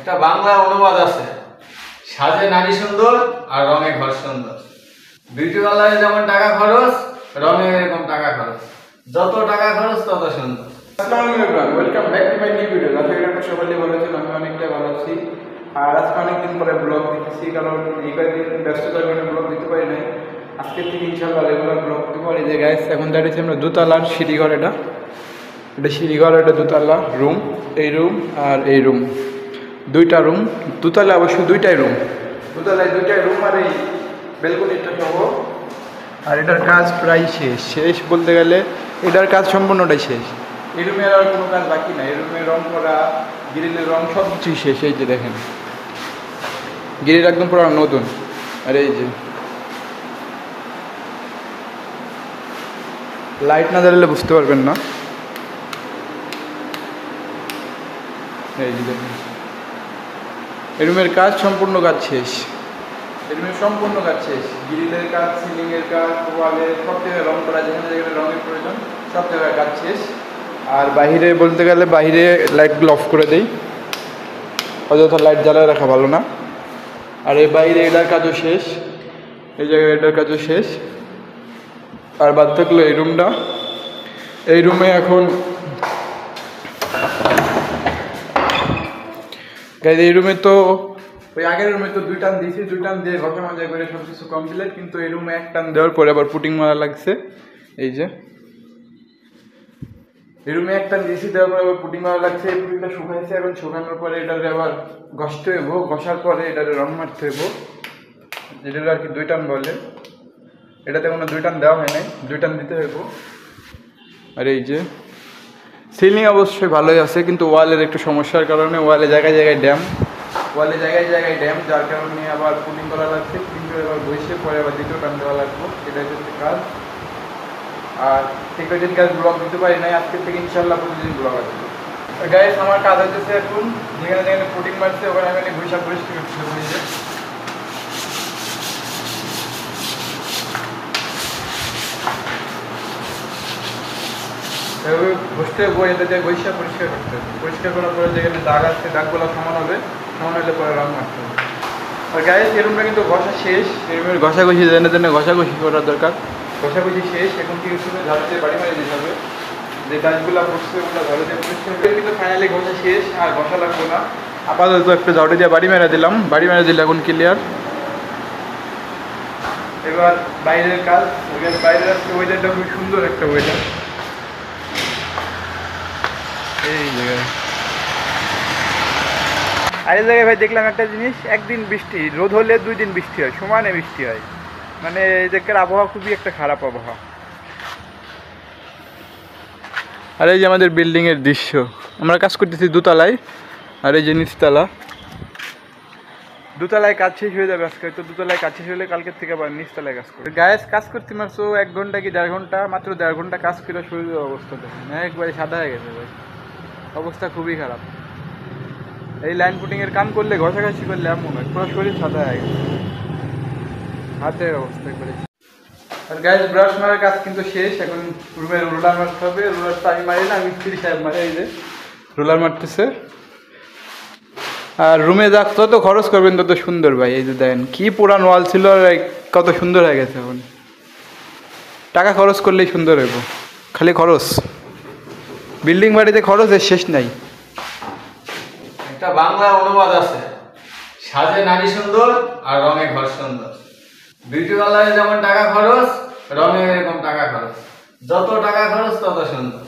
একটা বাংলা অনুবাদ আছে, সাজে নারী সুন্দর আর রঙে ঘর সুন্দর। বিউটি পার্লারে যেমন টাকা খরচ, রঙে এরকম টাকা খরচ। যত টাকা খরচ তত সুন্দর। আসসালামু আলাইকুম, welcome back to my new video. আশা করি আপনারা সকলেই ভালো আছেন। আমি অনেকটা ভালো আছি। আর আজকে অনেকদিন পরে ব্লগ দিতেছি, কারণ এই কয়েকদিন ব্যস্ততার কারণে ব্লগ দিতে পারি নাই। আজকের থেকে ইনশাআল্লাহ রেগুলার ব্লগ দিতে পারি। যে গাইস এখন দাঁড়িয়েছি আমরা দোতলার সিঁড়িঘর, এটা সিঁড়িঘর, এটা দোতলা রুম, এই রুম আর এই রুম, দুইটা রুম। দোতলা অবশ্য দুইটাই রুম, দোতলায় দুইটাই রুম আর এই বেলকনিটা সহ। আর এটার কাজ প্রায় শেষ বলতে গেলে এটার কাজ সম্পূর্ণটাই শেষ। এই রুমের আর কোনো কাজ বাকি নাই। এই রুমে রং করা, গ্রিলের রং সব কিছুই শেষ। এই যে দেখেন, গ্রিল একদম পুরো নতুন। আর এই যে লাইট না জ্বালালে বুঝতে পারবেন না। এই যে দেখেন, এই রুমের কাজ সম্পূর্ণ কাজ শেষ। এই রুমের সম্পূর্ণ কাজ শেষ। গ্রিলের কাজ, সিলিংয়ের কাজ, ওয়ালের সব জায়গায় রং করা, যেখানে যেখানে রঙের প্রয়োজন সব জায়গায় কাজ শেষ। আর বাইরে বলতে গেলে বাইরে লাইটগুলো অফ করে দেই, অযথা লাইট জ্বালায় রাখা ভালো না। আর এই বাইরে এটার কাজও শেষ, এই জায়গায় এটার কাজও শেষ। আর বাদ থাকলো এই রুমটা। এই রুমে এখন এই রুমে তো ওই আগের রুমে তো 2 টান দিয়েছি, 2 টান দিয়ে ঘষা মাজা করে সব কিছু কমপ্লিট। কিন্তু এই রুমে 1 টান দেওয়ার পরে আবার পুটিং মারা লাগছে। এই যে এই রুমে 1 টান দিয়েছি, দেওয়ার পরে আবার পুটিং মারা লাগছে। এই পুটিংটা শুকাইছে, এখন শুকানোর পরে এটারে আবার ঘষতে হইব, ঘষার পরে এটারে রং মারতে হইব, যেটা আর কি 2 টান বলে। এটাতে কোনো 2 টান দেওয়া হয় নাই, 2 টান দিতে হইব। আর এই যে সিলিং অবশ্যই ভালোই আছে, কিন্তু ওয়ালের একটু সমস্যার কারণে ওয়ালে জায়গায় জায়গায় ড্যাম, যার কারণে আবার পুলিং করা লাগছে। পুলিং করে আবার বসে পরে আবার 2টো টান দেওয়া লাগবে, এটাই হচ্ছে কাজ। আর ঠিক কয়েকদিন কাজ ব্লগ দিতে পারি নাই, আজকের থেকে ইনশাল্লাহ প্রতিদিন ব্লগ আসবে। গাইস আমার কাজ হচ্ছে এখন যেখানে যেখানে পুটিং মারছে ওখানে আমি ঘুষা পরিষ্কার করতে বলছে। বসতে বই এটাতে বৈশা পরিষ্কার করতে হবে। পরিষ্কার করার পরে যেখানে দাগ আছে দাগগুলো সমান হবে, সমান হলে পরে রং মারতে হবে। আর গায়ে এই রুমটা কিন্তু ঘষা শেষ। এই রুমের ঘষাঘষি জেনে জেনে ঘষাঘষি করার দরকার। ঘষাঘষি শেষ, এখন কি হচ্ছে ঝাড়ু দিয়ে বাড়ি মারি দিতে হবে। যে দাগগুলো পড়ছে ওগুলো ঝাড়ু দিয়ে পরিষ্কার করে, কিন্তু ফাইনালি ঘষা শেষ, আর ঘষা লাগবে না। আপাতত একটা ঝাড়ু দিয়ে বাড়ি মেরে দিলাম, বাড়ি মেরে দিলে এখন ক্লিয়ার। এবার বাইরের কাজ, বাইরের আজকে ওয়েদারটা খুব সুন্দর একটা ওয়েদার। এই জায়গায় আর এই জায়গায় ভাই দেখলাম একটা জিনিস, একদিন বৃষ্টি রোদ হলে 2 দিন বৃষ্টি হয়, সমানে বৃষ্টি হয়। মানে এই জায়গার আবহাওয়া খুবই একটা খারাপ আবহাওয়া। আর এই যে আমাদের বিল্ডিংয়ের দৃশ্য, আমরা কাজ করতেছি দোতলায়। আর এই যে নিচতলা, দোতলায় কাজ শেষ হয়ে যাবে আজকে। তো দোতলায় কাজ শেষ হলে কালকের থেকে আবার নিচতলায় কাজ করবে। গায়ে কাজ করতে মারছো 1 ঘন্টা কি 1.5 ঘন্টা, মাত্র 1.5 ঘন্টা কাজ করে শরীরের অবস্থা দেখেন একবারে সাদা হয়ে গেছে ভাই, অবস্থা খুবই খারাপ। এই লাইন পুটিংয়ের কাম করলে, ঘষাঘষি করলে এমন হয় পুরো শরীর সাদা হয়ে গেছে, হাতের অবস্থা করে। আর গাইস ব্রাশ মারার কাজ কিন্তু শেষ, এখন রুমের রোলার মারতে হবে। রোলার তো আমি মারি না, মিস্ত্রি সাহেব মারে। এই যে রোলার মারতেছে। আর রুমে যত খরচ করবেন তত সুন্দর ভাই। এই যে দেখেন কি পুরান ওয়াল ছিল, কত সুন্দর হয়ে গেছে এখন। টাকা খরচ করলেই সুন্দর হইব, খালি খরচ। বিল্ডিং বাড়িতে খরচের শেষ নাই। একটা বাংলা অনুবাদ আছে, সাজে নারী সুন্দর আর রঙে ঘর সুন্দর। বিউটি পার্লারে যেমন টাকা খরচ, রঙে এরকম টাকা খরচ। যত টাকা খরচ তত সুন্দর।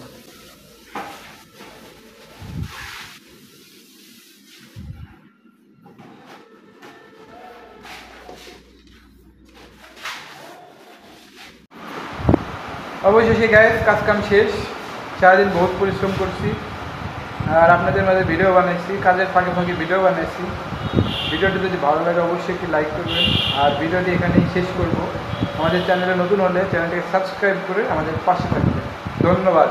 অবশেষে গায়ে কাজ কাম শেষ। সারাদিন বহুত পরিশ্রম করছি, আর আপনাদের মাঝে ভিডিও বানাইছি, কাজের ফাঁকে ফাঁকে ভিডিও বানাইছি। ভিডিওটি যদি ভালো লাগে অবশ্যই একটি লাইক করবেন। আর ভিডিওটি এখানেই শেষ করব। আমাদের চ্যানেলে নতুন হলে চ্যানেলটিকে সাবস্ক্রাইব করে আমাদের পাশে থাকবেন। ধন্যবাদ।